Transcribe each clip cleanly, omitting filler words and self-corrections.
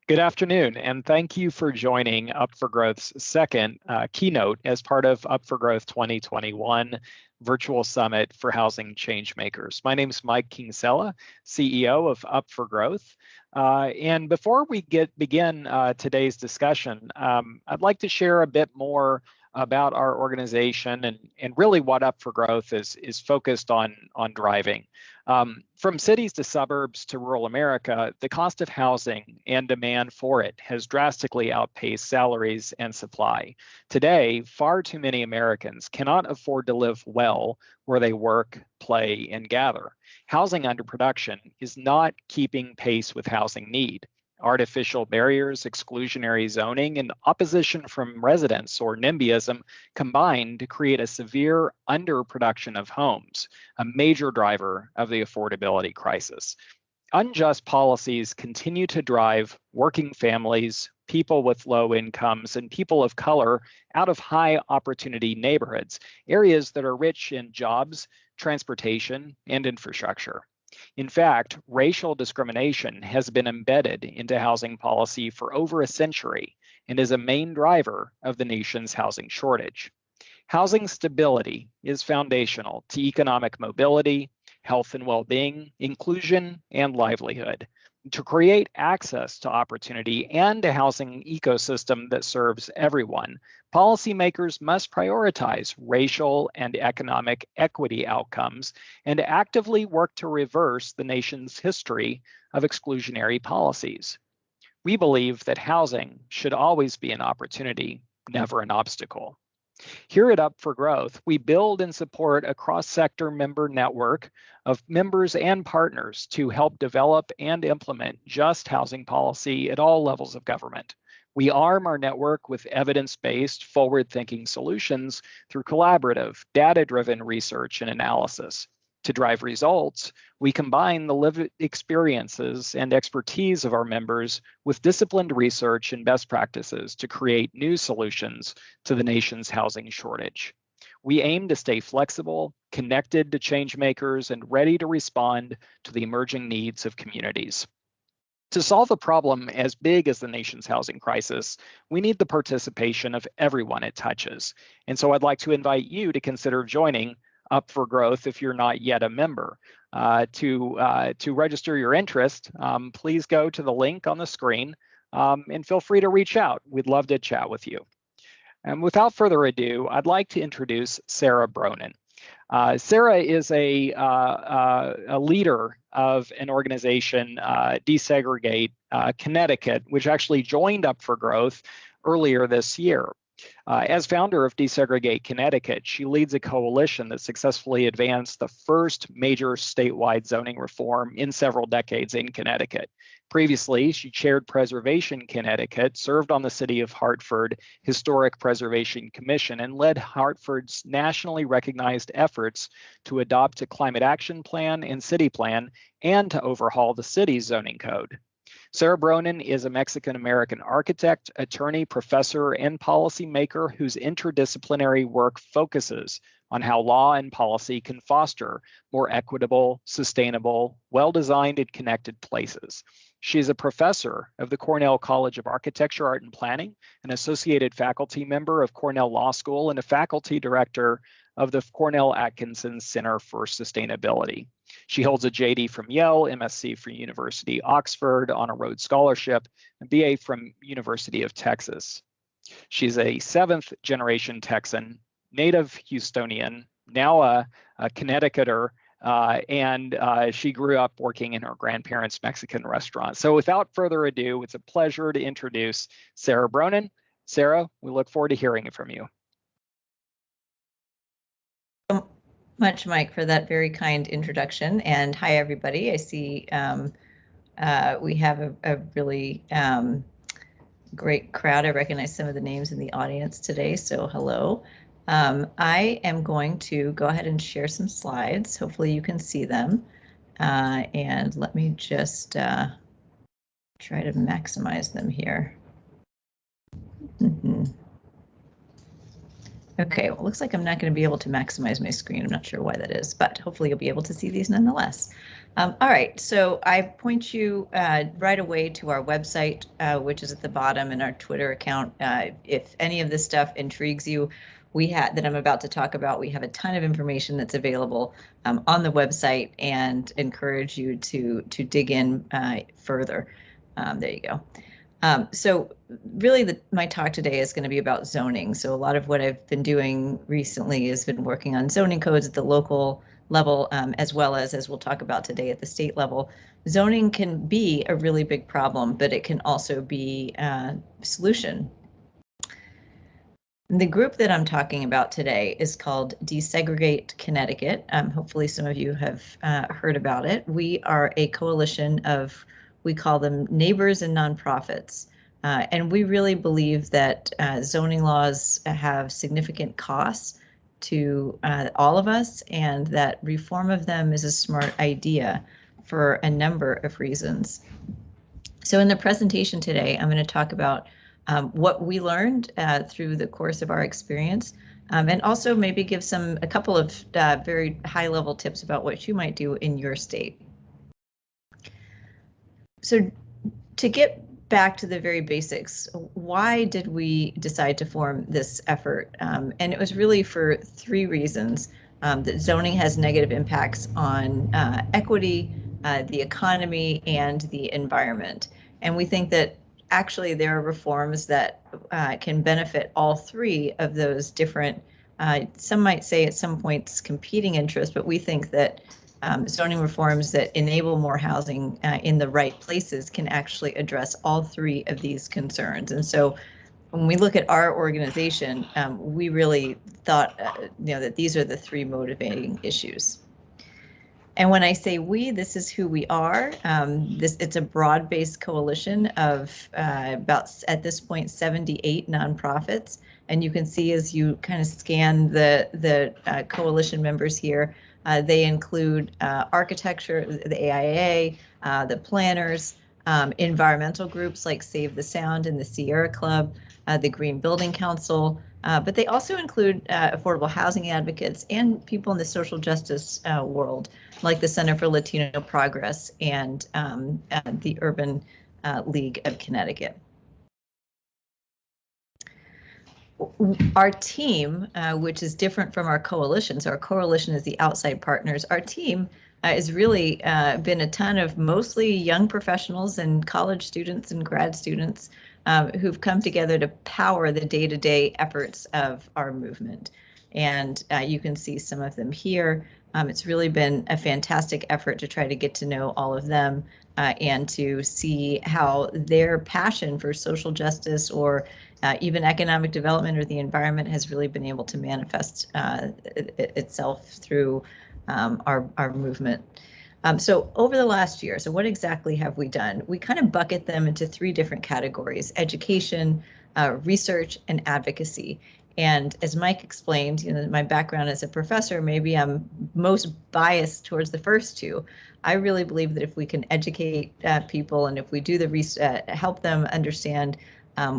Good afternoon, and thank you for joining Up for Growth's second keynote as part of Up for Growth 2021 Virtual Summit for Housing Changemakers. My name is Mike Kinsella, CEO of Up for Growth. And before we begin today's discussion, I'd like to share a bit more about our organization and really what Up for Growth is focused on driving. From cities to suburbs to rural America, the cost of housing and demand for it has drastically outpaced salaries and supply. Today, far too many Americans cannot afford to live well where they work, play, and gather. Housing underproduction is not keeping pace with housing need. Artificial barriers, exclusionary zoning, and opposition from residents or NIMBYism combine to create a severe underproduction of homes, a major driver of the affordability crisis. Unjust policies continue to drive working families, people with low incomes, and people of color out of high opportunity neighborhoods, areas that are rich in jobs, transportation, and infrastructure. In fact, racial discrimination has been embedded into housing policy for over a century and is a main driver of the nation's housing shortage. Housing stability is foundational to economic mobility, health and well-being, inclusion, and livelihood. To create access to opportunity and a housing ecosystem that serves everyone, policymakers must prioritize racial and economic equity outcomes and actively work to reverse the nation's history of exclusionary policies. We believe that housing should always be an opportunity, never an obstacle. Here at Up for Growth, we build and support a cross-sector member network of members and partners to help develop and implement just housing policy at all levels of government. We arm our network with evidence-based, forward-thinking solutions through collaborative, data-driven research and analysis. To drive results, we combine the lived experiences and expertise of our members with disciplined research and best practices to create new solutions to the nation's housing shortage. We aim to stay flexible, connected to change makers, and ready to respond to the emerging needs of communities. To solve a problem as big as the nation's housing crisis, we need the participation of everyone it touches. And so I'd like to invite you to consider joining Up for Growth if you're not yet a member. To register your interest, please go to the link on the screen and feel free to reach out. We'd love to chat with you. And without further ado, I'd like to introduce Sara Bronin. Sara is a leader of an organization, Desegregate Connecticut, which actually joined Up for Growth earlier this year. As founder of Desegregate Connecticut, she leads a coalition that successfully advanced the first major statewide zoning reform in several decades in Connecticut. Previously, she chaired Preservation Connecticut, served on the City of Hartford Historic Preservation Commission, and led Hartford's nationally recognized efforts to adopt a climate action plan and city plan and to overhaul the city's zoning code. Sara Bronin is a Mexican-American architect, attorney, professor, and policymaker whose interdisciplinary work focuses on how law and policy can foster more equitable, sustainable, well-designed, and connected places. She is a professor of the Cornell College of Architecture, Art, and Planning, an associated faculty member of Cornell Law School, and a faculty director of the Cornell Atkinson Center for Sustainability. She holds a JD from Yale, MSc from University Oxford on a Rhodes Scholarship, and BA from University of Texas. She's a seventh-generation Texan, native Houstonian, now a Connecticuter, and she grew up working in her grandparents' Mexican restaurant. So without further ado, it's a pleasure to introduce Sara Bronin. Sara, we look forward to hearing from you. Much, Mike, for that very kind introduction. And hi, everybody. I see we have a really great crowd. I recognize some of the names in the audience today, so hello. I am going to go ahead and share some slides. Hopefully you can see them. And let me just try to maximize them here. Okay, well, it looks like I'm not going to be able to maximize my screen. I'm not sure why that is, but hopefully you'll be able to see these nonetheless. All right, so I point you right away to our website, which is at the bottom, and our Twitter account. If any of this stuff intrigues you, that I'm about to talk about, we have a ton of information that's available on the website, and encourage you to dig in further. There you go. So really my talk today is going to be about zoning. So a lot of what I've been doing recently has been working on zoning codes at the local level, as well as we'll talk about today, at the state level. Zoning can be a really big problem, but it can also be a solution. The group that I'm talking about today is called Desegregate Connecticut. Hopefully some of you have heard about it. We are a coalition of, we call them neighbors and nonprofits. And we really believe that zoning laws have significant costs to all of us, and that reform of them is a smart idea for a number of reasons. So in the presentation today, I'm going to talk about what we learned through the course of our experience, and also maybe give a couple of very high-level tips about what you might do in your state. So to get back to the very basics, why did we decide to form this effort? And it was really for three reasons. That zoning has negative impacts on equity, the economy, and the environment. And we think that actually there are reforms that can benefit all three of those different, some might say at some points competing interests, but we think that zoning reforms that enable more housing in the right places can actually address all three of these concerns. And so when we look at our organization, we really thought that these are the three motivating issues. And when I say we, this is who we are. It's a broad-based coalition of about, at this point, 78 nonprofits. And you can see as you kind of scan the coalition members here, they include architecture, the AIA, the planners, environmental groups like Save the Sound and the Sierra Club, the Green Building Council, but they also include affordable housing advocates and people in the social justice world, like the Center for Latino Progress and the Urban League of Connecticut. Our team, which is different from our coalition, so our coalition is the outside partners. Our team has really been a ton of mostly young professionals and college students and grad students who've come together to power the day-to-day efforts of our movement. And you can see some of them here. It's really been a fantastic effort to try to get to know all of them and to see how their passion for social justice or even economic development or the environment has really been able to manifest itself through our movement. So over the last year, so what exactly have we done? We kind of bucket them into three different categories: education, research, and advocacy. And as Mike explained, my background as a professor, maybe I'm most biased towards the first two. I really believe that if we can educate people, and if we do the help them understand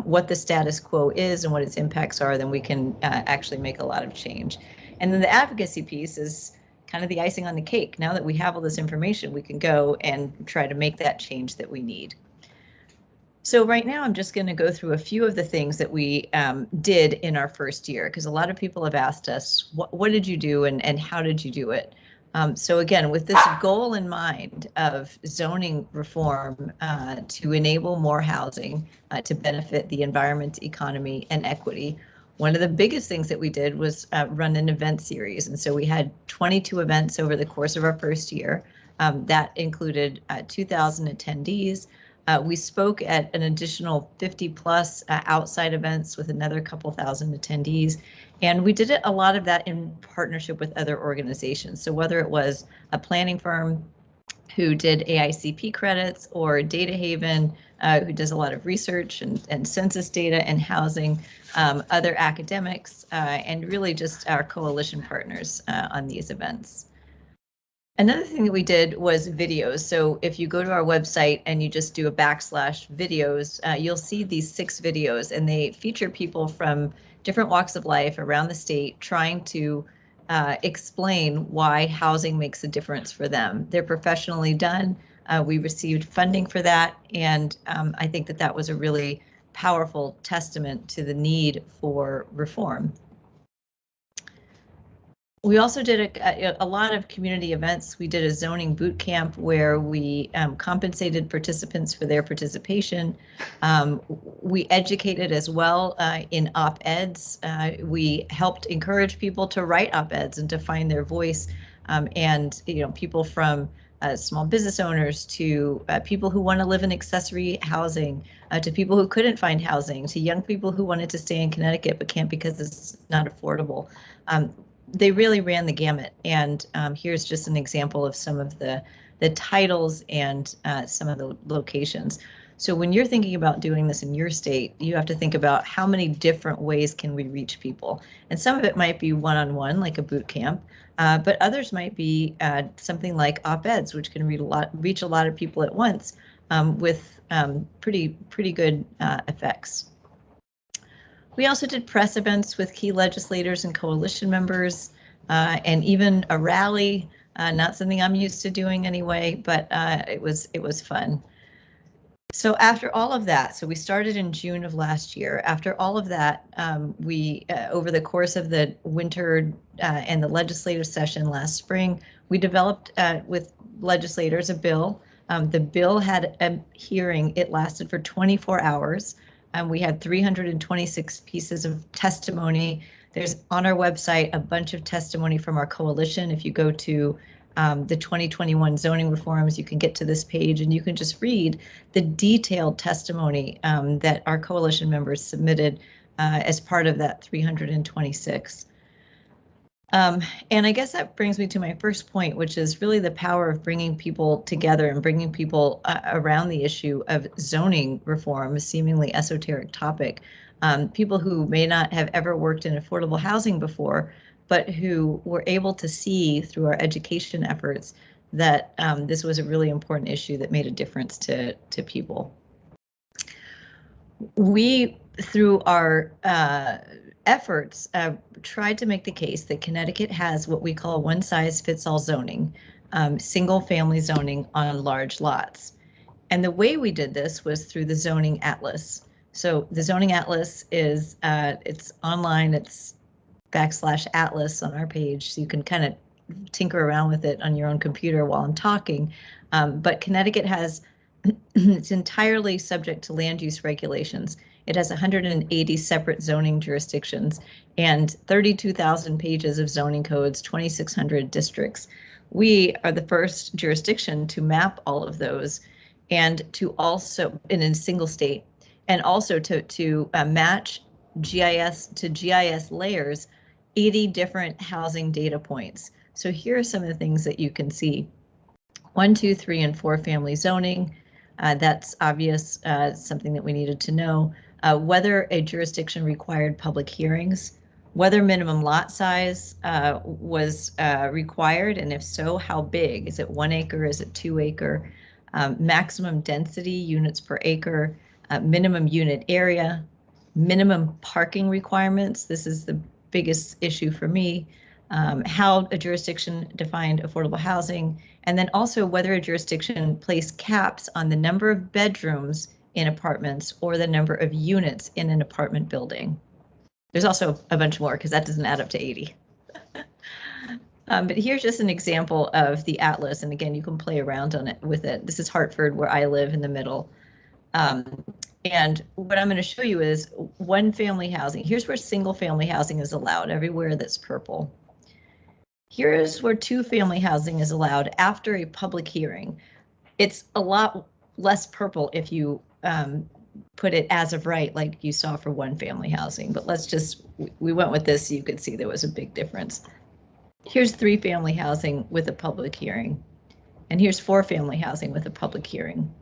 what the status quo is and what its impacts are, then we can actually make a lot of change. And then the advocacy piece is kind of the icing on the cake. Now that we have all this information, we can go and try to make that change that we need. So right now, I'm just going to go through a few of the things that we did in our first year, because a lot of people have asked us, what did you do and how did you do it? So again, with this goal in mind of zoning reform to enable more housing to benefit the environment, economy, and equity, one of the biggest things that we did was run an event series. And so we had 22 events over the course of our first year. That included 2,000 attendees. We spoke at an additional 50 plus outside events with another couple thousand attendees. And we did a lot of that in partnership with other organizations. So whether it was a planning firm who did AICP credits, or Data Haven, who does a lot of research and census data and housing, other academics, and really just our coalition partners on these events. Another thing that we did was videos. So if you go to our website and you just do a /videos, you'll see these 6 videos, and they feature people from different walks of life around the state trying to explain why housing makes a difference for them. They're professionally done. We received funding for that, and I think that that was a really powerful testament to the need for reform. We also did a lot of community events. We did a zoning boot camp where we compensated participants for their participation. We educated as well in op-eds. We helped encourage people to write op-eds and to find their voice, and people from small business owners to people who want to live in accessory housing, to people who couldn't find housing, to young people who wanted to stay in Connecticut but can't because it's not affordable. They really ran the gamut, and here's just an example of some of the titles and some of the locations. So when you're thinking about doing this in your state, you have to think about how many different ways can we reach people. And some of it might be one-on-one, like a boot camp, but others might be something like op-eds, which can reach a lot of people at once with pretty good effects. We also did press events with key legislators and coalition members, and even a rally. Not something I'm used to doing anyway, but it was fun. So after all of that, so we started in June of last year. After all of that, we over the course of the winter and the legislative session last spring, we developed with legislators a bill. The bill had a hearing. It lasted for 24 hours. We had 326 pieces of testimony. There's on our website a bunch of testimony from our coalition. If you go to the 2021 zoning reforms, you can get to this page and you can just read the detailed testimony that our coalition members submitted as part of that 326. And I guess that brings me to my first point, which is really the power of bringing people together and bringing people around the issue of zoning reform, a seemingly esoteric topic. People who may not have ever worked in affordable housing before, but who were able to see through our education efforts that this was a really important issue that made a difference to people. We, through our efforts, tried to make the case that Connecticut has what we call one-size-fits-all zoning, single-family zoning on large lots. And the way we did this was through the zoning atlas. So the zoning atlas is, it's online, it's /atlas on our page, so you can kind of tinker around with it on your own computer while I'm talking. But Connecticut has, it's entirely subject to land use regulations. It has 180 separate zoning jurisdictions and 32,000 pages of zoning codes, 2,600 districts. We are the first jurisdiction to map all of those and to also, in a single state, and also to match GIS to GIS layers, 80 different housing data points. So here are some of the things that you can see. 1, 2, 3, and 4 family zoning. That's obvious, something that we needed to know. Whether a jurisdiction required public hearings, whether minimum lot size was required, and if so, how big? Is it 1 acre? Is it 2 acre? Maximum density units per acre, minimum unit area, minimum parking requirements. This is the biggest issue for me. How a jurisdiction defined affordable housing, and then also whether a jurisdiction placed caps on the number of bedrooms in apartments or the number of units in an apartment building. There's also a bunch more because that doesn't add up to 80. But here's just an example of the atlas, and again, you can play around on it with it. This is Hartford, where I live in the middle. And what I'm going to show you is one family housing. Here's where single family housing is allowed, everywhere that's purple. Here's where 2 family housing is allowed after a public hearing. It's a lot less purple if you put it as of right, like you saw for 1 family housing, but let's just, we went with this so you could see there was a big difference. Here's 3 family housing with a public hearing, and here's 4 family housing with a public hearing.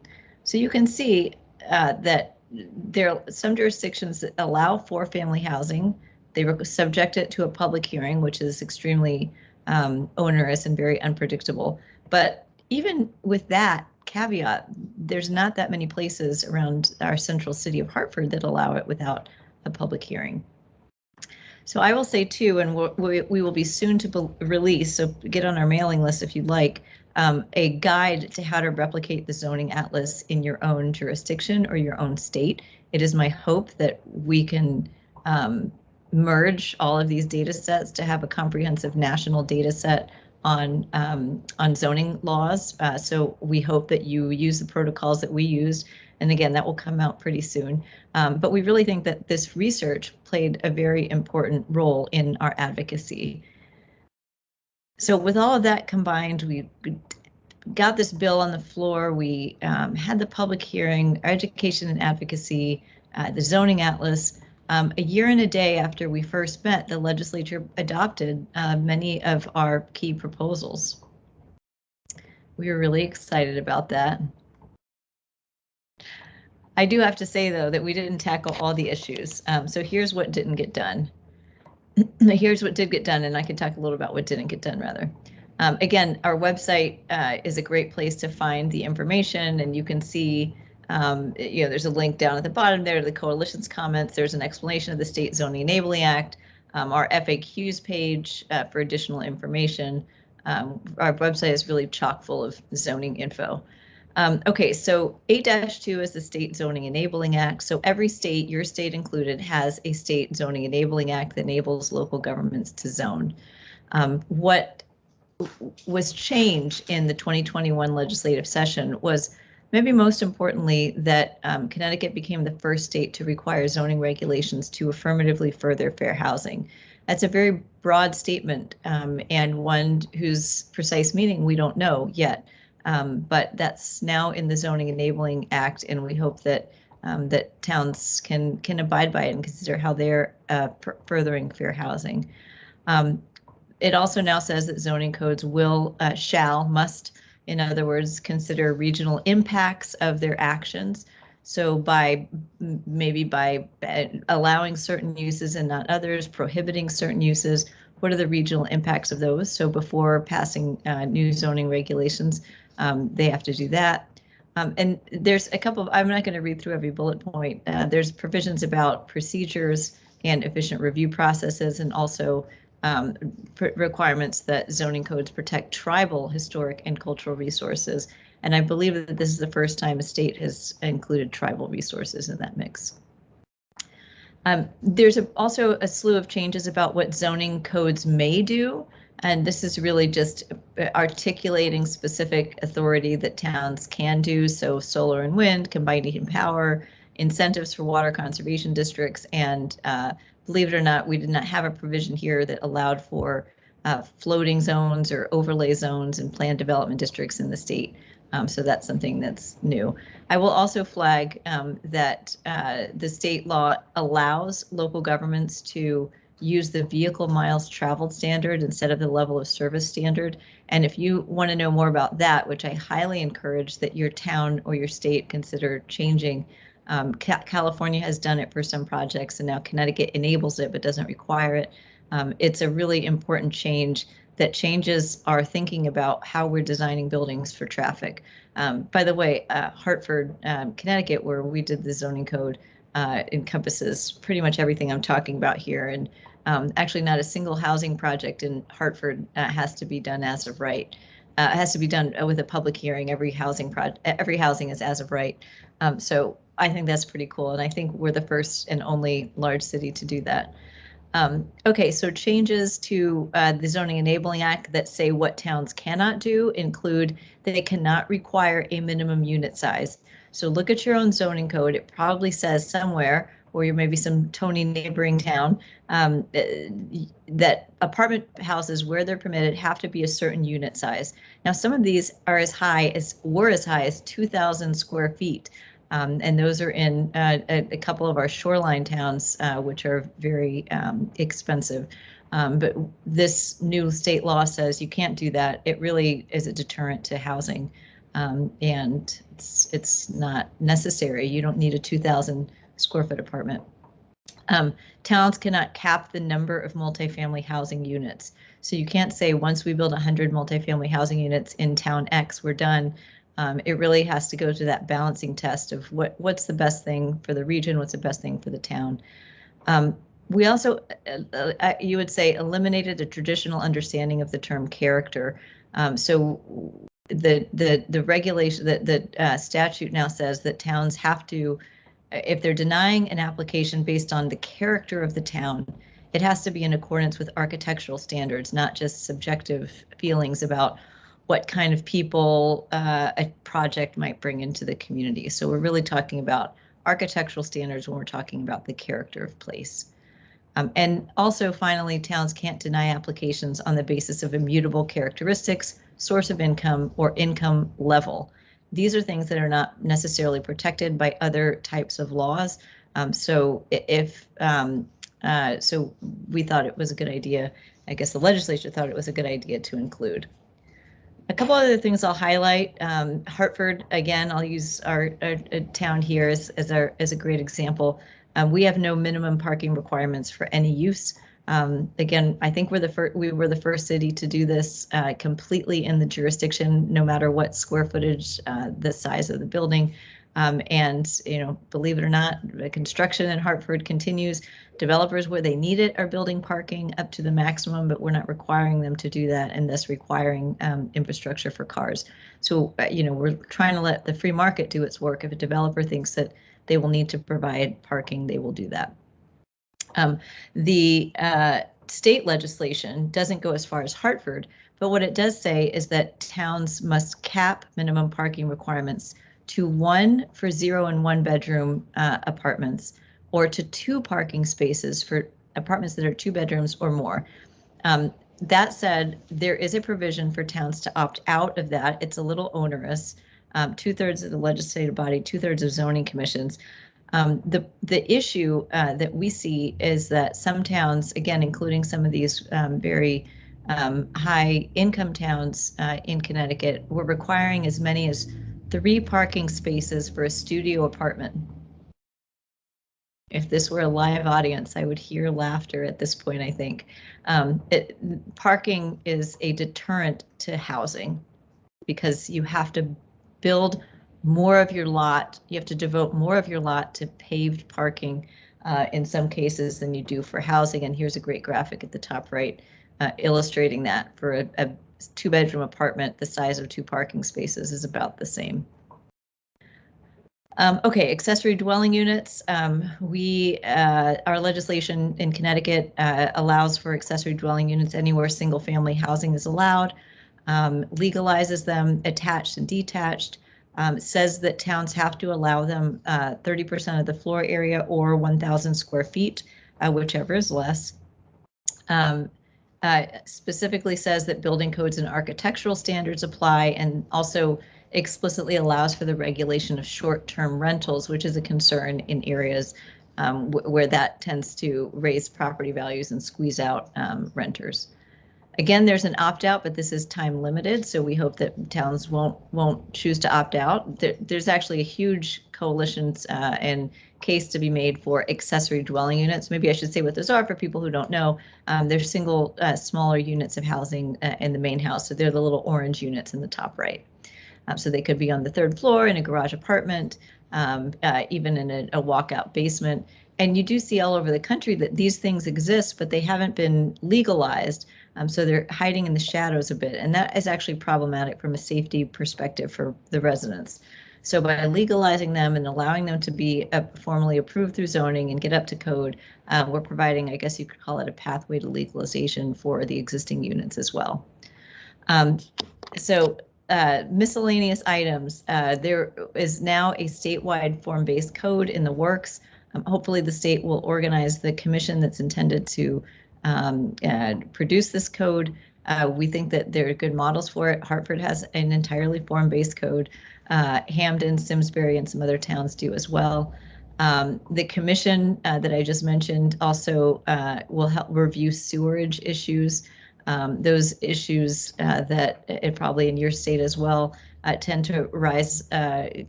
So you can see that there are some jurisdictions that allow 4 family housing. They subject it to a public hearing, which is extremely onerous and very unpredictable. But even with that caveat, there's not that many places around our central city of Hartford that allow it without a public hearing. So I will say too, and we will be soon to release, so get on our mailing list if you'd like, a guide to how to replicate the zoning atlas in your own jurisdiction or your own state. It is my hope that we can merge all of these data sets to have a comprehensive national data set on zoning laws. So we hope that you use the protocols that we used. And again, that will come out pretty soon. But we really think that this research played a very important role in our advocacy. So with all of that combined, we got this bill on the floor. We had the public hearing, our education and advocacy, the zoning atlas. A year and a day after we first met, the legislature adopted many of our key proposals. We were really excited about that. I do have to say, though, that we didn't tackle all the issues. So here's what didn't get done. Here's what did get done, and I can talk a little about what didn't get done, rather. Again, our website is a great place to find the information, and you can see, there's a link down at the bottom there to the coalition's comments. There's an explanation of the State Zoning Enabling Act, our FAQs page for additional information. Our website is really chock full of zoning info. Okay, so 8-2 is the State Zoning Enabling Act. So every state, your state included, has a State Zoning Enabling Act that enables local governments to zone. What was changed in the 2021 legislative session was, maybe most importantly, that Connecticut became the first state to require zoning regulations to affirmatively further fair housing. That's a very broad statement, and one whose precise meaning we don't know yet. But that's now in the Zoning Enabling Act, and we hope that that towns can abide by it and consider how they're furthering fair housing. It also now says that zoning codes will, must, in other words, consider regional impacts of their actions. So by allowing certain uses and not others, prohibiting certain uses, what are the regional impacts of those? So before passing new zoning regulations, they have to do that. And there's a couple of, I'm not going to read through every bullet point. There's provisions about procedures and efficient review processes, and also requirements that zoning codes protect tribal, historic, and cultural resources. And I believe that this is the first time a state has included tribal resources in that mix. There's also a slew of changes about what zoning codes may do. And this is really just articulating specific authority that towns can do. So solar and wind, combined heat and power, incentives for water conservation districts, and believe it or not, we did not have a provision here that allowed for floating zones or overlay zones and planned development districts in the state. So that's something that's new. I will also flag that the state law allows local governments to use the vehicle miles traveled standard instead of the level of service standard. And if you want to know more about that, which I highly encourage that your town or your state consider changing, California has done it for some projects, and now Connecticut enables it but doesn't require it. It's a really important change that changes our thinking about how we're designing buildings for traffic. By the way, Hartford, Connecticut, where we did the zoning code, encompasses pretty much everything I'm talking about here. And actually not a single housing project in Hartford has to be done as of right. It has to be done with a public hearing. Every housing is as of right. So I think that's pretty cool. And I think we're the first and only large city to do that. Okay, so changes to the Zoning Enabling Act that say what towns cannot do include that they cannot require a minimum unit size. So look at your own zoning code. It probably says somewhere, or you're maybe some Tony neighboring town, that apartment houses where they're permitted have to be a certain unit size. Now, some of these are were as high as 2,000 square feet. And those are in a couple of our shoreline towns, which are very expensive. But this new state law says you can't do that. It really is a deterrent to housing, and it's not necessary. You don't need a 2,000 square foot apartment. Towns cannot cap the number of multifamily housing units. So you can't say once we build 100 multifamily housing units in town X, we're done. It really has to go to that balancing test of what's the best thing for the region, what's the best thing for the town. We also, you would say, eliminated a traditional understanding of the term character. So the regulation, the statute now says that towns have to, if they're denying an application based on the character of the town, it has to be in accordance with architectural standards, not just subjective feelings about what kind of people a project might bring into the community. So we're really talking about architectural standards when we're talking about the character of place. And also, finally, towns can't deny applications on the basis of immutable characteristics, source of income, or income level. These are things that are not necessarily protected by other types of laws. So we thought it was a good idea. I guess the legislature thought it was a good idea to include. A couple other things I'll highlight. Hartford, again, I'll use our town here as a great example. We have no minimum parking requirements for any use. Again, I think we were the first city to do this completely in the jurisdiction, no matter what square footage, the size of the building. And believe it or not, the construction in Hartford continues. Developers where they need it are building parking up to the maximum, but we're not requiring them to do that, and thus requiring infrastructure for cars. So we're trying to let the free market do its work. If a developer thinks that they will need to provide parking, they will do that. The state legislation doesn't go as far as Hartford, but what it does say is that towns must cap minimum parking requirements to 1 for 0 and 1 bedroom apartments, or to 2 parking spaces for apartments that are 2 bedrooms or more. That said, there is a provision for towns to opt out of that. It's a little onerous. 2/3 of the legislative body, 2/3 of zoning commissions. The issue that we see is that some towns, again, including some of these very high income towns in Connecticut, were requiring as many as 3 parking spaces for a studio apartment. If this were a live audience, I would hear laughter at this point, I think. Parking is a deterrent to housing because you have to build more of your lot. You have to devote more of your lot to paved parking in some cases than you do for housing. And here's a great graphic at the top right illustrating that. For a 2-bedroom apartment, the size of 2 parking spaces is about the same. Okay, accessory dwelling units. Our legislation in Connecticut allows for accessory dwelling units anywhere single-family housing is allowed, legalizes them attached and detached, says that towns have to allow them 30% of the floor area or 1,000 square feet, whichever is less. Specifically says that building codes and architectural standards apply, and also explicitly allows for the regulation of short-term rentals, which is a concern in areas where that tends to raise property values and squeeze out renters. Again, there's an opt-out, but this is time limited, so we hope that towns won't choose to opt out. There's actually a huge coalition and case to be made for accessory dwelling units. Maybe I should say what those are for people who don't know. They're single, smaller units of housing in the main house, so they're the little orange units in the top right. So they could be on the 3rd floor in a garage apartment, even in a walkout basement. And you do see all over the country that these things exist, but they haven't been legalized. So they're hiding in the shadows a bit. And that is actually problematic from a safety perspective for the residents. So by legalizing them and allowing them to be formally approved through zoning and get up to code, we're providing, I guess you could call it, a pathway to legalization for the existing units as well. Miscellaneous items. There is now a statewide form-based code in the works. Hopefully the state will organize the commission that's intended to produce this code. We think that there are good models for it. Hartford has an entirely form-based code. Hamden, Simsbury, and some other towns do as well. The commission that I just mentioned also will help review sewerage issues. Those issues that probably in your state as well tend to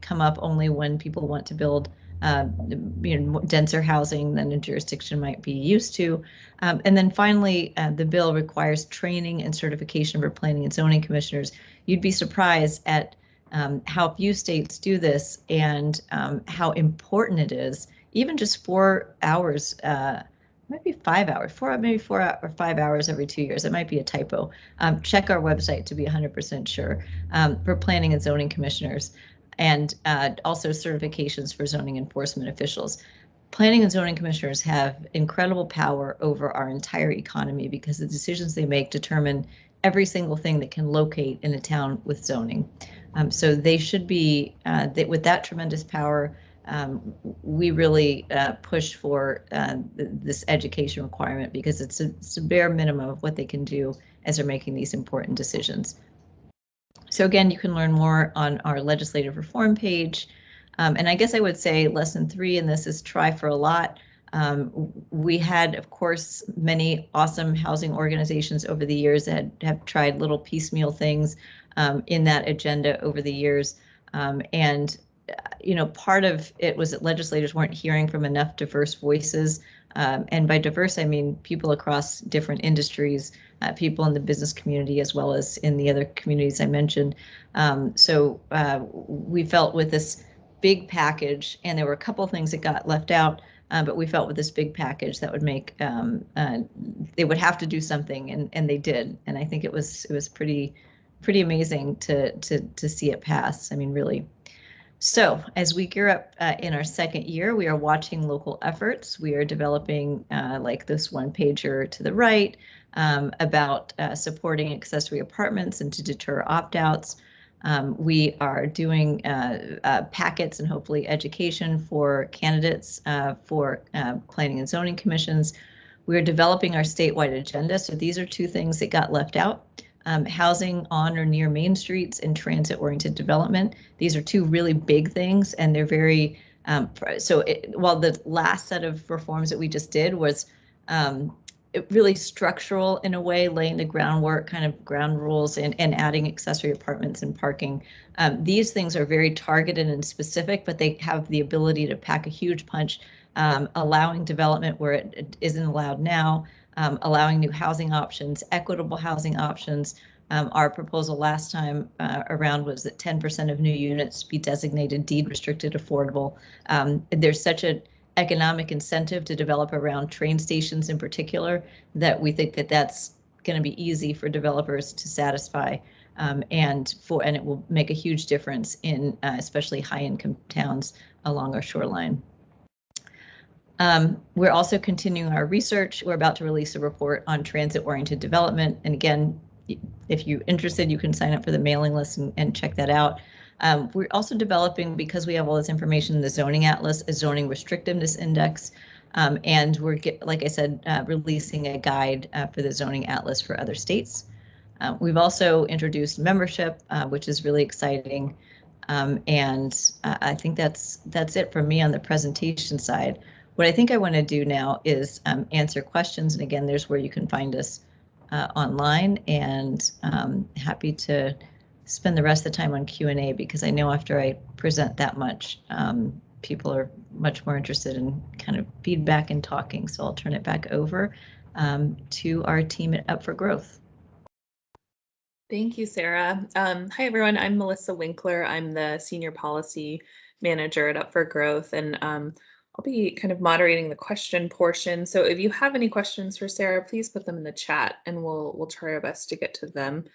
come up only when people want to build denser housing than a jurisdiction might be used to. And then finally, the bill requires training and certification for planning and zoning commissioners. You'd be surprised at how few states do this and how important it is. Even just 4 hours might be 5 hours, maybe 4 or 5 hours every 2 years. It might be a typo. Check our website to be 100% sure, for planning and zoning commissioners, and also certifications for zoning enforcement officials. Planning and zoning commissioners have incredible power over our entire economy because the decisions they make determine every single thing that can locate in a town with zoning. So they should be, with that tremendous power, we really push for this education requirement because it's a bare minimum of what they can do as they're making these important decisions. So again, you can learn more on our legislative reform page. And I guess I would say lesson 3 in this is try for a lot. We had, of course, many awesome housing organizations over the years that have tried little piecemeal things in that agenda over the years. And part of it was that legislators weren't hearing from enough diverse voices. And by diverse, I mean people across different industries, people in the business community, as well as in the other communities I mentioned. So we felt with this big package, and there were a couple of things that got left out, but we felt with this big package that would make, they would have to do something, and they did. And I think it was pretty amazing to see it pass. I mean, really. So as we gear up in our second year, we are watching local efforts. We are developing like this one pager to the right about supporting accessory apartments and to deter opt-outs. We are doing packets and hopefully education for candidates for planning and zoning commissions. We are developing our statewide agenda. So these are 2 things that got left out. Housing on or near main streets and transit-oriented development. These are 2 really big things, and they're very, while the last set of reforms that we just did was really structural in a way, laying the groundwork, kind of ground rules, and adding accessory apartments and parking. These things are very targeted and specific, but they have the ability to pack a huge punch, allowing development where it isn't allowed now, allowing new housing options, equitable housing options. Our proposal last time around was that 10% of new units be designated deed restricted affordable. There's such an economic incentive to develop around train stations in particular that we think that that's going to be easy for developers to satisfy, and it will make a huge difference in especially high-income towns along our shoreline. We're also continuing our research. We're about to release a report on transit-oriented development. And again, if you're interested, you can sign up for the mailing list and check that out. We're also developing, because we have all this information in the zoning atlas, a zoning restrictiveness index. And we're, like I said, releasing a guide for the zoning atlas for other states. We've also introduced membership, which is really exciting. And I think that's it for me on the presentation side. What I think I want to do now is answer questions. And again, there's where you can find us online, and happy to spend the rest of the time on Q&A, because I know after I present that much, people are much more interested in kind of feedback and talking. So I'll turn it back over to our team at Up for Growth. Thank you, Sarah. Hi, everyone. I'm Melissa Winkler. I'm the Senior Policy Manager at Up for Growth, and I'll be kind of moderating the question portion. So if you have any questions for Sarah, please put them in the chat and we'll try our best to get to them.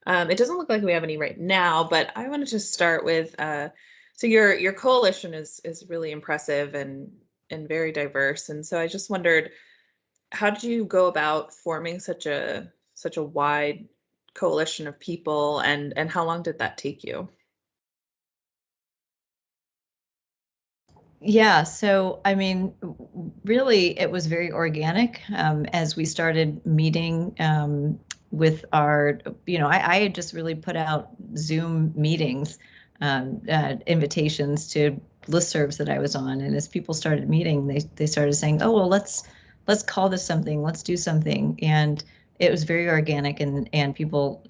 It doesn't look like we have any right now, but I wanted to start with, so your coalition is really impressive and very diverse. And so I just wondered, how did you go about forming such a wide coalition of people, and how long did that take you? Yeah, so I mean, really, it was very organic as we started meeting with our, I had just really put out Zoom meetings, invitations to listservs that I was on, and as people started meeting, they started saying, "Oh, well, let's call this something, let's do something," and it was very organic, and people,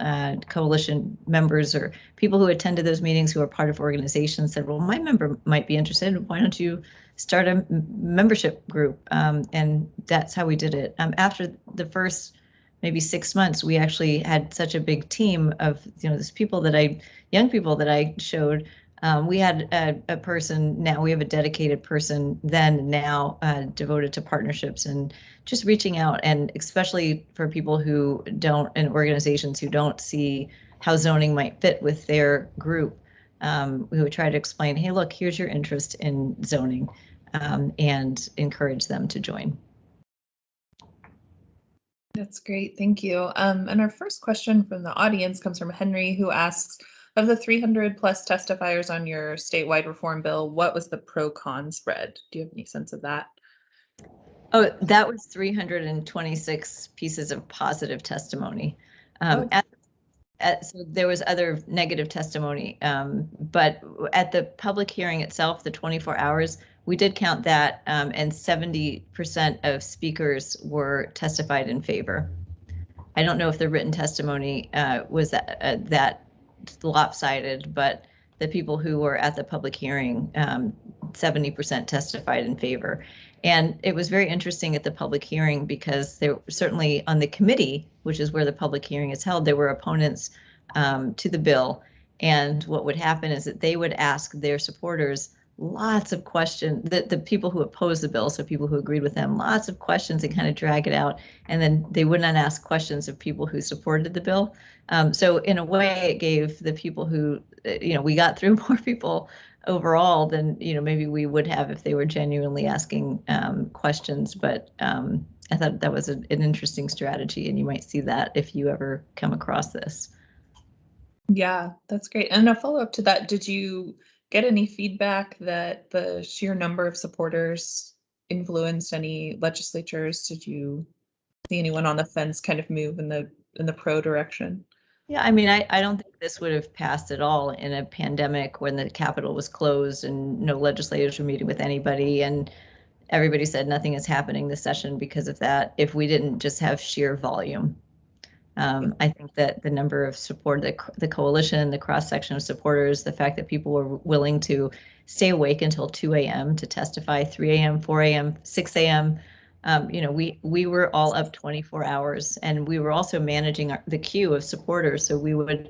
coalition members or people who attended those meetings who are part of organizations said, well, my member might be interested. Why don't you start a membership group? And that's how we did it. After the first maybe 6 months, we actually had such a big team of, these people young people that I showed We had a person, now we have a dedicated person then now devoted to partnerships and just reaching out, and especially for people who don't, and organizations who don't see how zoning might fit with their group. We would try to explain, hey, look, here's your interest in zoning, and encourage them to join. That's great, thank you. And our first question from the audience comes from Henry, who asks, of the 300 plus testifiers on your statewide reform bill, what was the pro-con spread? Do you have any sense of that? Oh, that was 326 pieces of positive testimony. So there was other negative testimony, but at the public hearing itself, the 24 hours, we did count that, and 70% of speakers were testified in favor. I don't know if the written testimony was that lopsided, but the people who were at the public hearing, 70% testified in favor. And it was very interesting at the public hearing because there certainly on the committee, which is where the public hearing is held, there were opponents to the bill. And what would happen is that they would ask their supporters lots of questions, the people who opposed the bill, so people who agreed with them, lots of questions and kind of drag it out. And then they would not ask questions of people who supported the bill. So in a way, it gave the people who, we got through more people overall than, maybe we would have if they were genuinely asking questions. But I thought that was an interesting strategy, and you might see that if you ever come across this. Yeah, that's great. And a follow-up to that, did you get any feedback that the sheer number of supporters influenced any legislatures? Did you see anyone on the fence kind of move in the pro direction? Yeah, I mean, I don't think this would have passed at all in a pandemic when the Capitol was closed and no legislators were meeting with anybody, and everybody said nothing is happening this session because of that, if we didn't just have sheer volume. I think that the number of support, the coalition, the cross-section of supporters, the fact that people were willing to stay awake until 2 a.m. to testify, 3 a.m., 4 a.m., 6 a.m., we were all up 24 hours, and we were also managing the queue of supporters. So we would,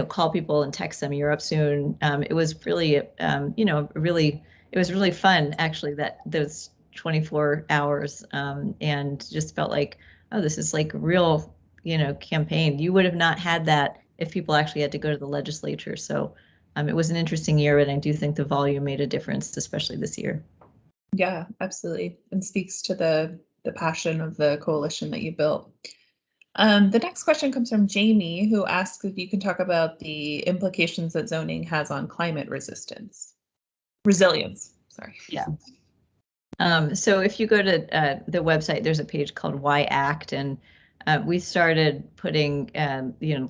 call people and text them, "You're up soon." It was really, it was really fun actually, that those 24 hours, and just felt like, oh, this is like real, campaign. You would have not had that if people actually had to go to the legislature. So it was an interesting year, and I do think the volume made a difference, especially this year. Yeah, absolutely. And speaks to the passion of the coalition that you built. The next question comes from Jamie, who asks if you can talk about the implications that zoning has on climate resilience. Sorry. Yeah. So if you go to the website, there's a page called Why Act, and we started putting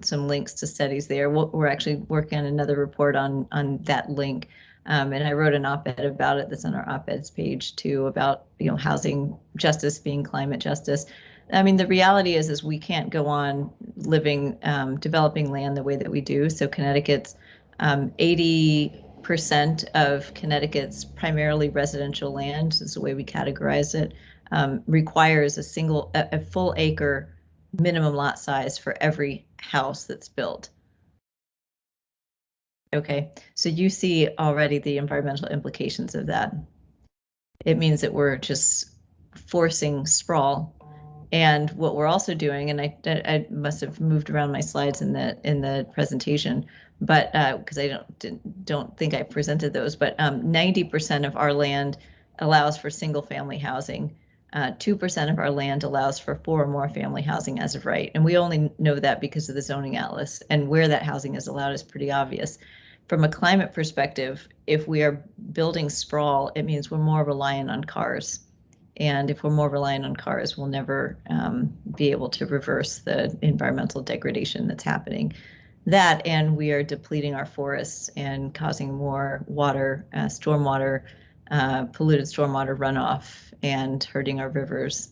some links to studies there. We're actually working on another report on that link. And I wrote an op-ed about it that's on our op-eds page too, about housing justice being climate justice. I mean, the reality is we can't go on living, developing land the way that we do. So Connecticut's 80% of Connecticut's primarily residential land, is the way we categorize it, requires a full acre minimum lot size for every house that's built. Okay, so you see already the environmental implications of that. It means that we're just forcing sprawl. And what we're also doing, and I must have moved around my slides in the presentation, but because I don't think I presented those, but 90% of our land allows for single family housing. 2% of our land allows for 4 or more family housing as of right. And we only know that because of the zoning atlas, and where that housing is allowed is pretty obvious. From a climate perspective, if we are building sprawl, it means we're more reliant on cars. And if we're more reliant on cars, we'll never be able to reverse the environmental degradation that's happening. That, and we are depleting our forests and causing more water, stormwater, polluted stormwater runoff, and hurting our rivers.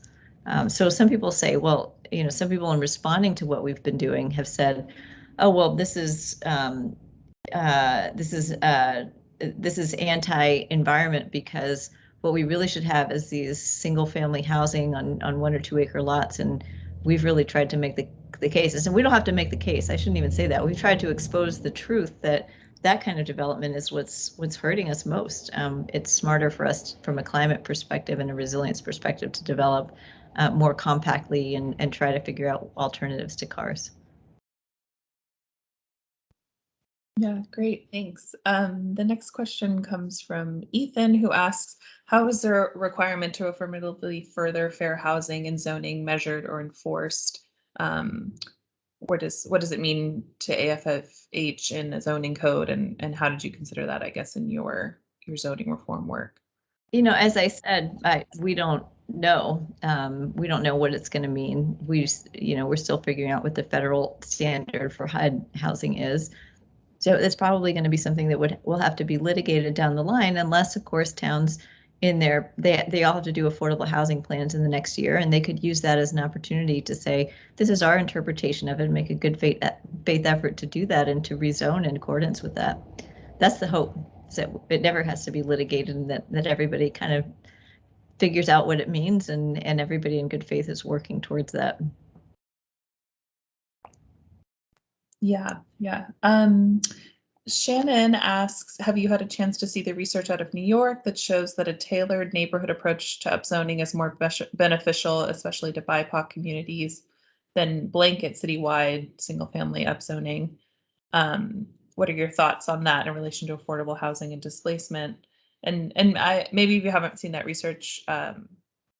So some people say, well, some people in responding to what we've been doing have said, oh, well, this is anti-environment, because what we really should have is these single family housing on 1 or 2 acre lots. And we've really tried to make the cases, and we don't have to make the case. I shouldn't even say that. We've tried to expose the truth that that kind of development is what's hurting us most. It's smarter for us from a climate perspective and a resilience perspective to develop more compactly and try to figure out alternatives to cars. Yeah, great, thanks. The next question comes from Ethan, who asks, how is the requirement to affirmatively further fair housing and zoning measured or enforced? What does it mean to AFFH in a zoning code, and how did you consider that, I guess, in your zoning reform work? As I said, we don't know. We don't know what it's going to mean. We're still figuring out what the federal standard for HUD housing is. So it's probably going to be something that will have to be litigated down the line, unless, of course, towns they all have to do affordable housing plans in the next year, and they could use that as an opportunity to say, this is our interpretation of it, and make a good faith effort to do that and to rezone in accordance with that. That's the hope, so it never has to be litigated, and that everybody kind of figures out what it means, and everybody in good faith is working towards that. Yeah. Shannon asks, have you had a chance to see the research out of New York that shows that a tailored neighborhood approach to upzoning is more beneficial, especially to BIPOC communities, than blanket citywide single-family upzoning? What are your thoughts on that in relation to affordable housing and displacement? And maybe if you haven't seen that research,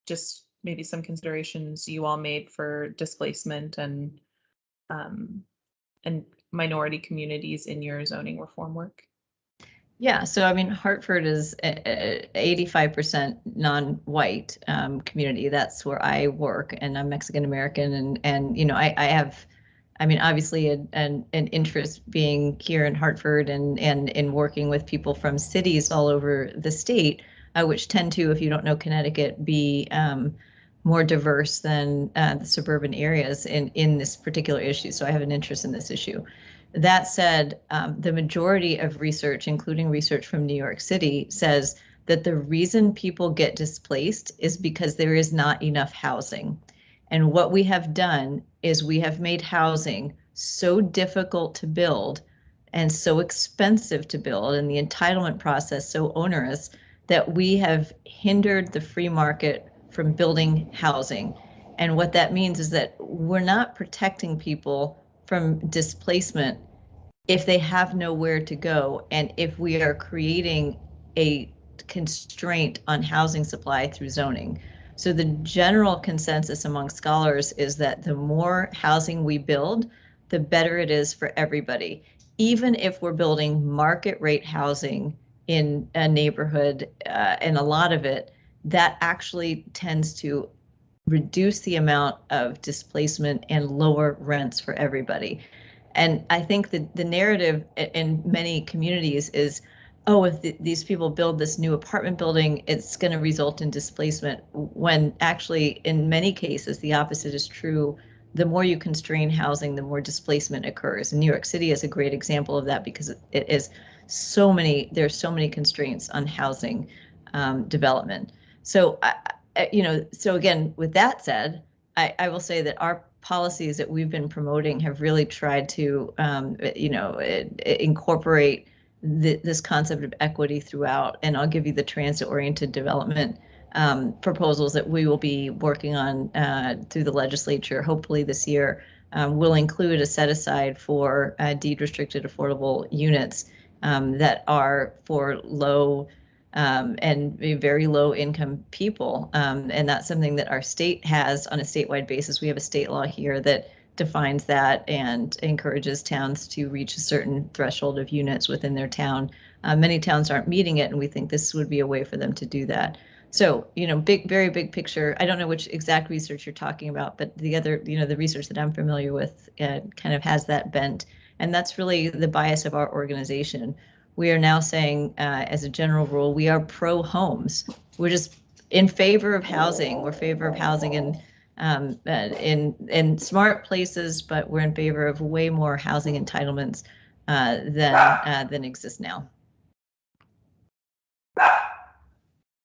just maybe some considerations you all made for displacement and minority communities in your zoning reform work? Yeah, so I mean, Hartford is 85% non-white community. That's where I work, and I'm Mexican American, and I have, I mean, obviously an interest being here in Hartford and in working with people from cities all over the state, which tend to, if you don't know Connecticut, be more diverse than the suburban areas in this particular issue. So I have an interest in this issue. That said, the majority of research, including research from New York City, says that the reason people get displaced is because there is not enough housing. And what we have done is we have made housing so difficult to build and so expensive to build, and the entitlement process so onerous, that we have hindered the free market from building housing. And what that means is that we're not protecting people from displacement if they have nowhere to go, and if we are creating a constraint on housing supply through zoning. So the general consensus among scholars is that the more housing we build, the better it is for everybody. Even if we're building market rate housing in a neighborhood, and a lot of it, that actually tends to reduce the amount of displacement and lower rents for everybody. And I think that the narrative in many communities is, oh, if these people build this new apartment building, it's going to result in displacement, when actually in many cases the opposite is true. The more you constrain housing, the more displacement occurs. And New York City is a great example of that, because it is there's so many constraints on housing development. So so again, with that said, I will say that our policies that we've been promoting have really tried to, incorporate this concept of equity throughout. And I'll give you the transit-oriented development proposals that we will be working on through the legislature, hopefully this year. Will include a set aside for deed-restricted affordable units that are for low and very low income people. And that's something that our state has on a statewide basis. We have a state law here that defines that and encourages towns to reach a certain threshold of units within their town. Many towns aren't meeting it, and we think this would be a way for them to do that. So, very big picture. I don't know which exact research you're talking about, but the other, the research that I'm familiar with kind of has that bent. And that's really the bias of our organization. We are now saying, as a general rule, we are pro homes. We're just in favor of housing. We're in favor of housing in smart places, but we're in favor of way more housing entitlements than exist now.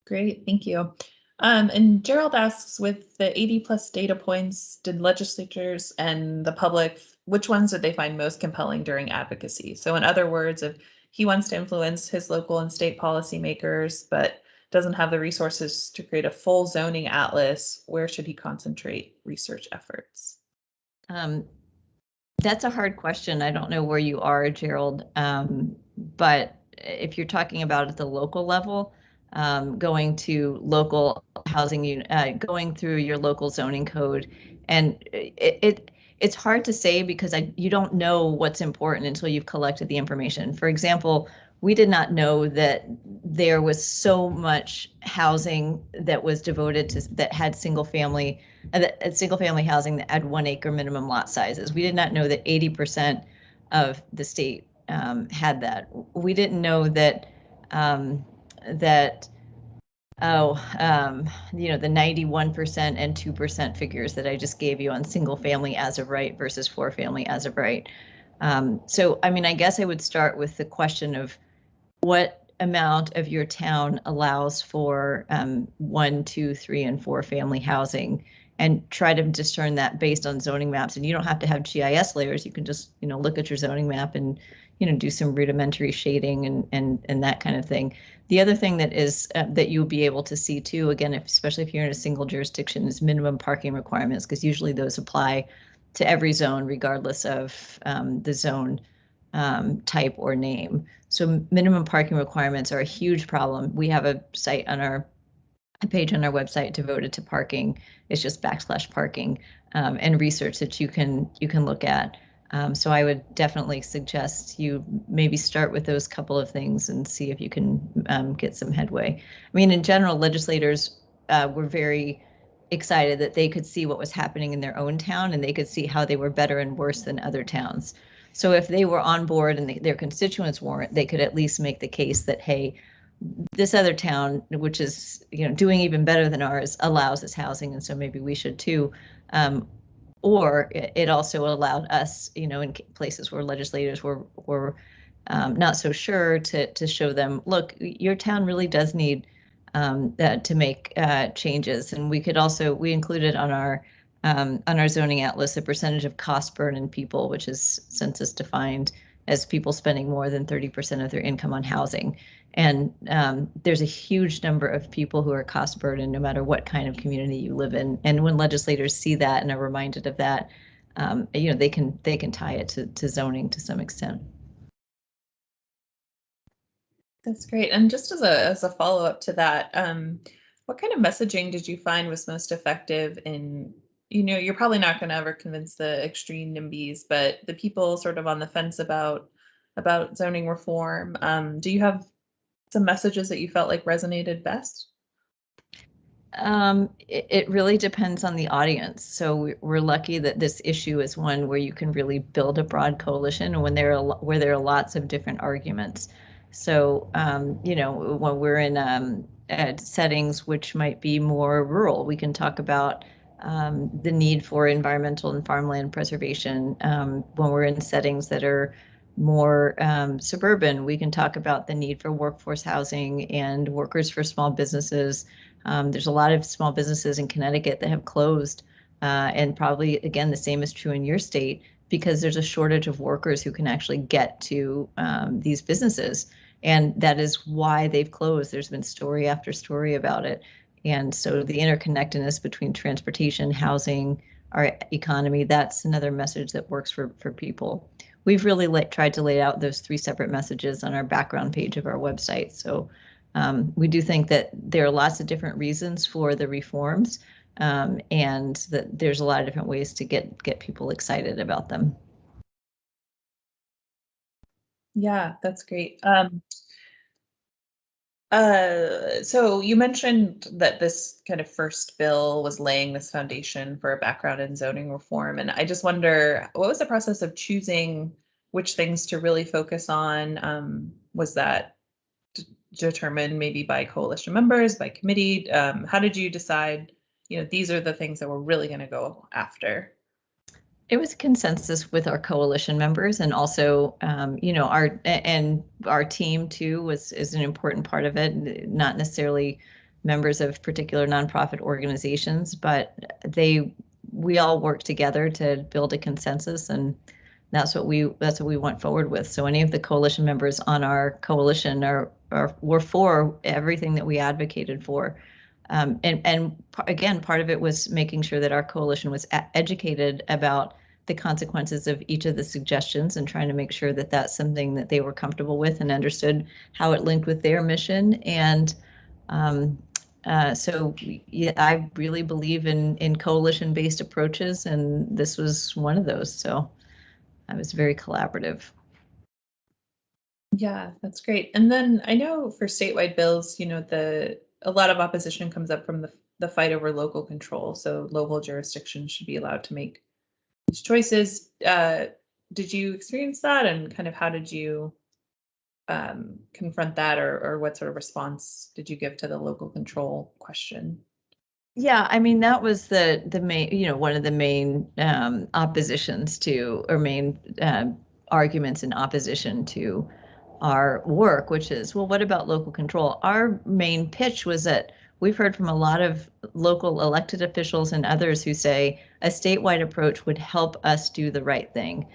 Great, thank you. And Gerald asks, with the 80+ data points, did legislatures and the public, which ones did they find most compelling during advocacy? So in other words, if he wants to influence his local and state policymakers, but doesn't have the resources to create a full zoning atlas. Where should he concentrate research efforts? That's a hard question. I don't know where you are, Gerald, but if you're talking about at the local level, going to local housing, going through your local zoning code, and it's hard to say because you don't know what's important until you've collected the information. For example, we did not know that there was so much housing that was devoted to that had single family housing that had 1 acre minimum lot sizes. We did not know that 80% of the state had that. We didn't know that the 91% and 2% figures that I just gave you on single family as of right versus 4 family as of right. So, I mean, I guess I would start with the question of what amount of your town allows for 1, 2, 3, and 4 family housing, and try to discern that based on zoning maps. And you don't have to have GIS layers. You can just, look at your zoning map and, do some rudimentary shading and that kind of thing. The other thing that is that you'll be able to see too, again, especially if you're in a single jurisdiction, is minimum parking requirements, because usually those apply to every zone regardless of the zone type or name. So minimum parking requirements are a huge problem. We have a page on our website devoted to parking. It's just /parking and research that you can look at. So I would definitely suggest you maybe start with those couple of things and see if you can get some headway. I mean, in general, legislators were very excited that they could see what was happening in their own town, and they could see how they were better and worse than other towns. So if they were on board and their constituents weren't, they could at least make the case that, hey, this other town, which is doing even better than ours, allows this housing, and so maybe we should too. Or it also allowed us, in places where legislators were not so sure, to show them, look, your town really does need to make changes. And we included on our zoning atlas a percentage of cost burden people, which is census defined as people spending more than 30% of their income on housing. And there's a huge number of people who are cost burdened no matter what kind of community you live in. And when legislators see that and are reminded of that, they can tie it to zoning to some extent. That's great. And just as a follow-up to that, what kind of messaging did you find was most effective in, you're probably not going to ever convince the extreme NIMBYs, but the people sort of on the fence about zoning reform, do you have some messages that you felt like resonated best? It really depends on the audience. So we're lucky that this issue is one where you can really build a broad coalition where there are lots of different arguments. So, when we're in settings which might be more rural, we can talk about the need for environmental and farmland preservation. When we're in settings that are more suburban, we can talk about the need for workforce housing and workers for small businesses. There's a lot of small businesses in Connecticut that have closed, and probably, again, the same is true in your state, because there's a shortage of workers who can actually get to these businesses. And that is why they've closed. There's been story after story about it. And so the interconnectedness between transportation, housing, our economy, that's another message that works for people. We've really tried to lay out those 3 separate messages on our background page of our website. So we do think that there are lots of different reasons for the reforms, and that there's a lot of different ways to get people excited about them. Yeah, that's great. So you mentioned that this kind of first bill was laying this foundation for a background in zoning reform. And I just wonder, what was the process of choosing which things to really focus on? Was that determined maybe by coalition members, by committee? How did you decide, these are the things that we're really going to go after? It was a consensus with our coalition members, and also, our team too is an important part of it. Not necessarily members of particular nonprofit organizations, but we all work together to build a consensus. And that's what we went forward with. So any of the coalition members on our coalition were for everything that we advocated for. And again, part of it was making sure that our coalition was educated about the consequences of each of the suggestions and trying to make sure that that's something that they were comfortable with and understood how it linked with their mission. And so yeah, I really believe in coalition-based approaches, and this was one of those. So I was very collaborative. Yeah, that's great. And then I know for statewide bills, a lot of opposition comes up from the fight over local control. So local jurisdictions should be allowed to make these choices. Did you experience that, and kind of how did you confront that, or what sort of response did you give to the local control question? Yeah, I mean, that was the main, one of the main oppositions to, or main arguments in opposition to our work, which is, well, what about local control? Our main pitch was that we've heard from a lot of local elected officials and others who say a statewide approach would help us do the right thing.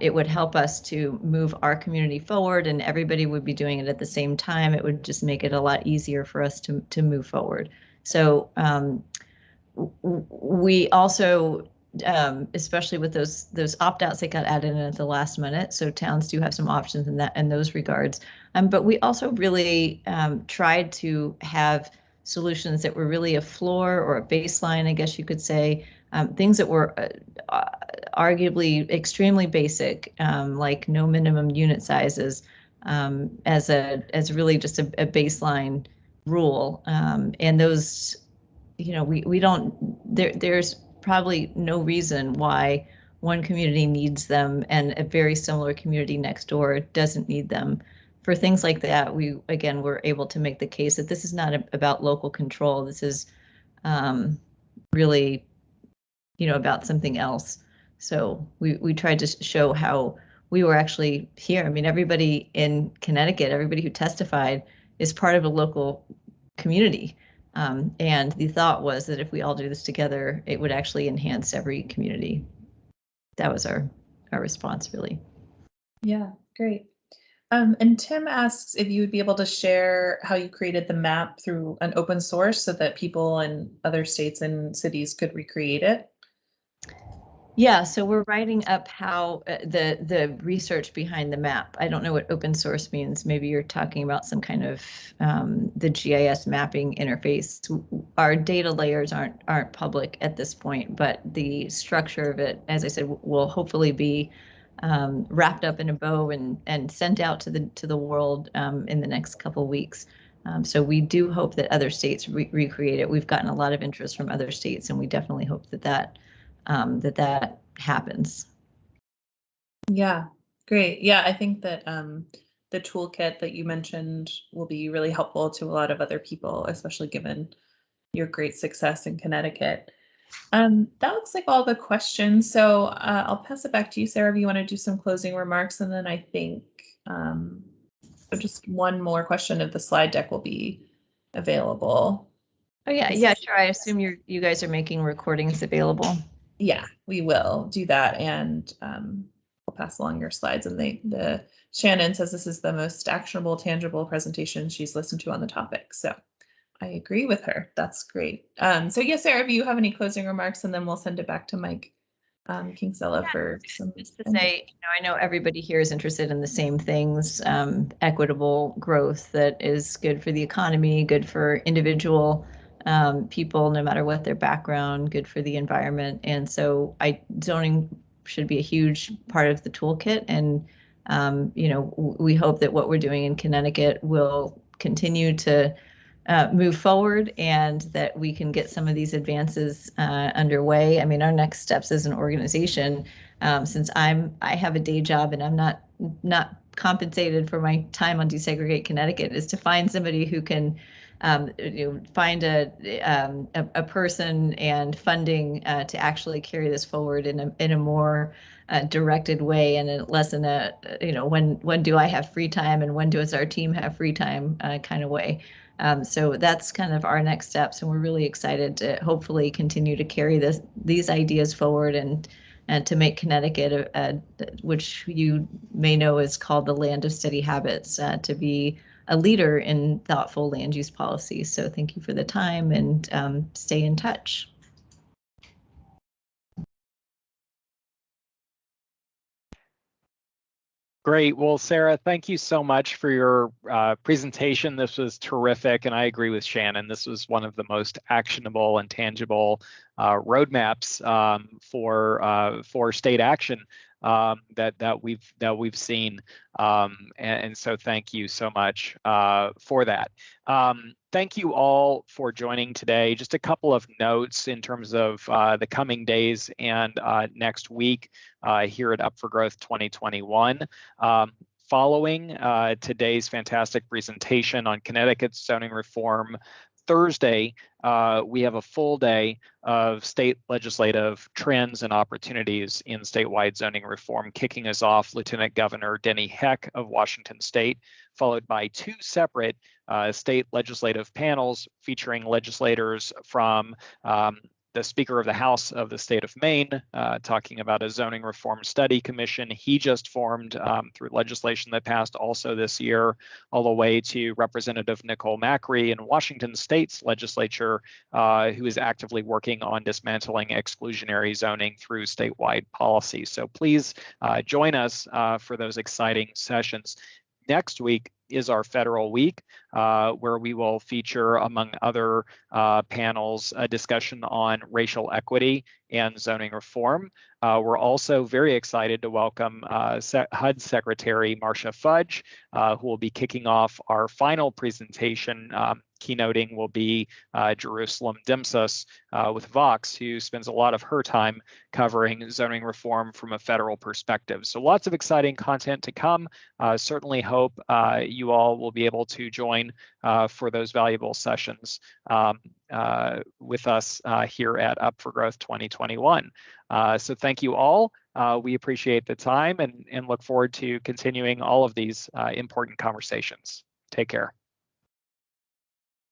It would help us to move our community forward, and everybody would be doing it at the same time. It would just make it a lot easier for us to move forward. So we also, especially with those opt-outs that got added in at the last minute, so towns do have some options in those regards. But we also really tried to have solutions that were really a floor or a baseline, I guess you could say, things that were arguably extremely basic, like no minimum unit sizes, as really just a baseline rule. And those, we don't, there's probably no reason why one community needs them and a very similar community next door doesn't need them. For things like that, we, again, were able to make the case that this is not about local control. This is really, about something else. So we tried to show how we were actually here. I mean, everybody in Connecticut, everybody who testified is part of a local community. And the thought was that if we all do this together, it would actually enhance every community. That was our response, really. Yeah, great. And Tim asks if you would be able to share how you created the map through an open source so that people in other states and cities could recreate it. Yeah, so we're writing up how the research behind the map. I don't know what open source means. Maybe you're talking about some kind of the GIS mapping interface. Our data layers aren't public at this point, but the structure of it, as I said, will hopefully be wrapped up in a bow and sent out to the world in the next couple of weeks. So we do hope that other states recreate it. We've gotten a lot of interest from other states, and we definitely hope that happens. Yeah, great. Yeah, I think that the toolkit that you mentioned will be really helpful to a lot of other people, especially given your great success in Connecticut. That looks like all the questions. So I'll pass it back to you, Sarah, if you want to do some closing remarks. And then I think just one more question if the slide deck will be available. Oh, yeah, sure. I assume you guys are making recordings available. Yeah, we will do that, and we'll pass along your slides. And the Shannon says this is the most actionable, tangible presentation she's listened to on the topic. So I agree with her. That's great. So yes, Sarah, if you have any closing remarks, and then we'll send it back to Mike Kinsella for some. Just to say, I know everybody here is interested in the same things: equitable growth that is good for the economy, good for individual people, no matter what their background, good for the environment. And so zoning should be a huge part of the toolkit. And, we hope that what we're doing in Connecticut will continue to move forward and that we can get some of these advances underway. I mean, our next steps as an organization, since I have a day job and I'm not compensated for my time on Desegregate Connecticut, is to find somebody who can find a person and funding to actually carry this forward in a more directed way, and less in a when do I have free time and when does our team have free time kind of way. So that's kind of our next steps, and we're really excited to hopefully continue to carry these ideas forward and and to make Connecticut, which you may know is called the land of steady habits, to be a leader in thoughtful land use policy. So thank you for the time, and stay in touch. Great. Well, Sara, thank you so much for your presentation. This was terrific, and I agree with Shannon. This was one of the most actionable and tangible roadmaps for state action that we've seen, and so thank you so much for that. Thank you all for joining today. Just a couple of notes in terms of the coming days and next week here at Up for Growth 2021. Following today's fantastic presentation on Connecticut's zoning reform, Thursday, we have a full day of state legislative trends and opportunities in statewide zoning reform. Kicking us off, Lieutenant Governor Denny Heck of Washington State, followed by two separate state legislative panels featuring legislators from the Speaker of the House of the state of Maine, talking about a zoning reform study commission he just formed through legislation that passed also this year, all the way to Representative Nicole Macri in Washington State's legislature, who is actively working on dismantling exclusionary zoning through statewide policy. So please join us for those exciting sessions. Next week is our federal week, where we will feature, among other panels, a discussion on racial equity and zoning reform. We're also very excited to welcome HUD Secretary Marcia Fudge, who will be kicking off our final presentation. Keynoting will be Jerusalem Dimsus with Vox, who spends a lot of her time covering zoning reform from a federal perspective. So lots of exciting content to come. Certainly hope you all will be able to join for those valuable sessions with us here at Up for Growth 2021. So thank you all. We appreciate the time and look forward to continuing all of these important conversations. Take care.